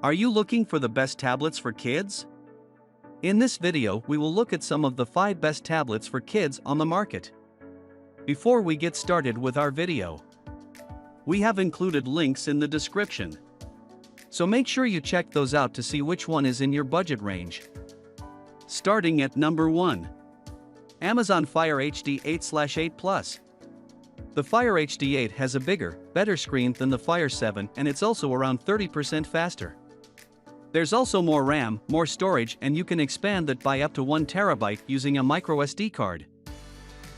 Are you looking for the best tablets for kids? In this video, we will look at some of the 5 best tablets for kids on the market. Before we get started with our video, we have included links in the description. So make sure you check those out to see which one is in your budget range. Starting at number 1. Amazon Fire HD 8/8 Plus. The Fire HD 8 has a bigger, better screen than the Fire 7, and it's also around 30% faster. There's also more RAM, more storage, and you can expand that by up to 1 TB using a microSD card.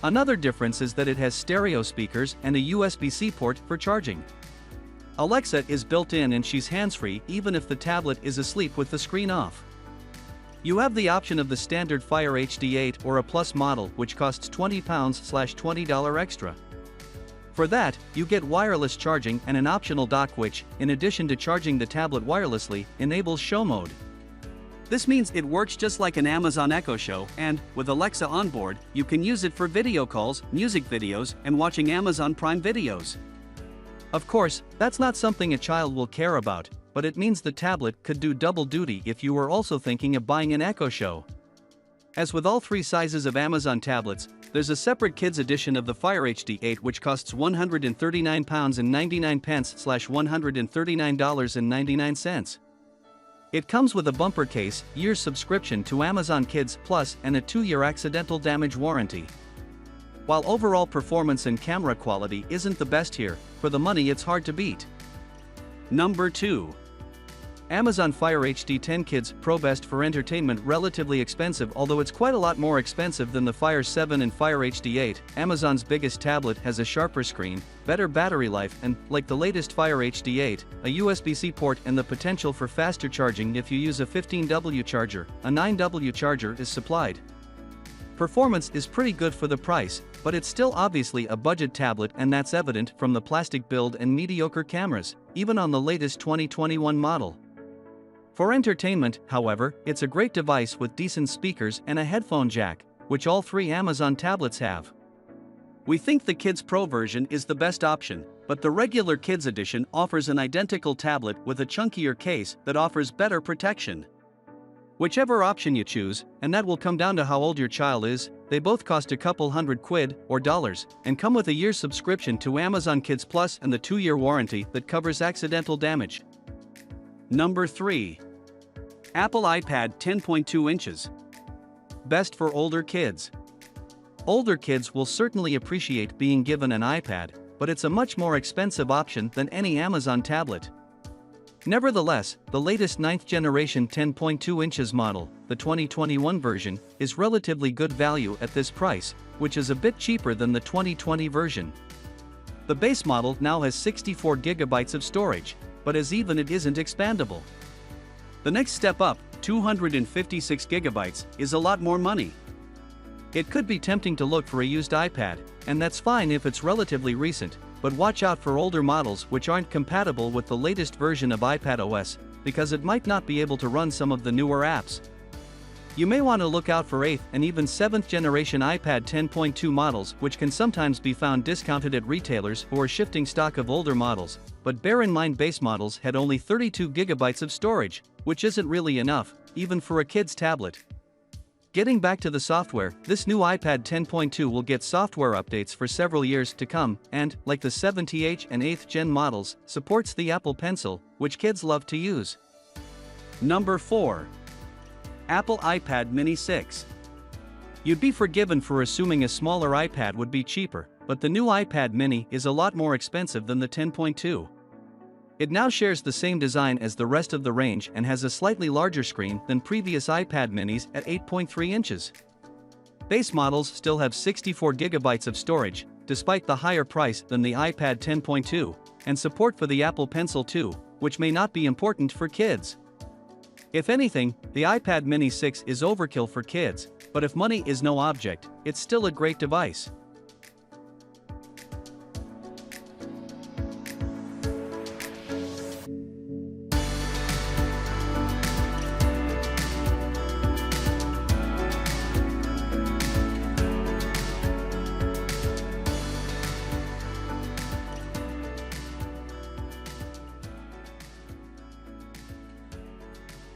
Another difference is that it has stereo speakers and a USB-C port for charging. Alexa is built in and she's hands-free even if the tablet is asleep with the screen off. You have the option of the standard Fire HD 8 or a Plus model, which costs £20/$20 extra. For that, you get wireless charging and an optional dock which, in addition to charging the tablet wirelessly, enables show mode. This means it works just like an Amazon Echo Show, and, with Alexa on board, you can use it for video calls, music videos, and watching Amazon Prime videos. Of course, that's not something a child will care about, but it means the tablet could do double duty if you were also thinking of buying an Echo Show. As with all 3 sizes of Amazon tablets, there's a separate kids edition of the Fire HD 8 which costs £139.99/$139.99. It comes with a bumper case, year's subscription to Amazon Kids Plus, and a 2-year accidental damage warranty. While overall performance and camera quality isn't the best here, for the money it's hard to beat. Number 2. Amazon Fire HD 10 Kids Pro. Best for entertainment. Relatively expensive, although it's quite a lot more expensive than the Fire 7 and Fire HD 8. Amazon's biggest tablet has a sharper screen, better battery life, and, like the latest Fire HD 8, a USB-C port and the potential for faster charging if you use a 15W charger. A 9W charger is supplied. Performance is pretty good for the price, but it's still obviously a budget tablet, and that's evident from the plastic build and mediocre cameras, even on the latest 2021 model. For entertainment, however, it's a great device with decent speakers and a headphone jack, which all 3 Amazon tablets have. We think the Kids Pro version is the best option, but the regular Kids edition offers an identical tablet with a chunkier case that offers better protection. Whichever option you choose, and that will come down to how old your child is, they both cost a couple $100 or dollars, and come with a year's subscription to Amazon Kids Plus and the 2-year warranty that covers accidental damage. Number 3. Apple iPad 10.2 inches. Best for older kids. Older kids will certainly appreciate being given an iPad, but it's a much more expensive option than any Amazon tablet. Nevertheless, the latest 9th generation 10.2 inches model, the 2021 version, is relatively good value at this price, which is a bit cheaper than the 2020 version. The base model now has 64 GB of storage, but as even it isn't expandable. The next step up, 256 GB, is a lot more money. It could be tempting to look for a used iPad, and that's fine if it's relatively recent, but watch out for older models which aren't compatible with the latest version of iPadOS, because it might not be able to run some of the newer apps. You may want to look out for 8th and even 7th generation iPad 10.2 models, which can sometimes be found discounted at retailers who are shifting stock of older models, but bear in mind base models had only 32 GB of storage, which isn't really enough, even for a kid's tablet. Getting back to the software, this new iPad 10.2 will get software updates for several years to come, and, like the 7th and 8th gen models, supports the Apple Pencil, which kids love to use. Number 4. Apple iPad Mini 6. You'd be forgiven for assuming a smaller iPad would be cheaper, but the new iPad Mini is a lot more expensive than the 10.2. It now shares the same design as the rest of the range and has a slightly larger screen than previous iPad Minis at 8.3 inches. Base models still have 64 GB of storage, despite the higher price than the iPad 10.2, and support for the Apple Pencil 2, which may not be important for kids. If anything, the iPad Mini 6 is overkill for kids, but if money is no object, it's still a great device.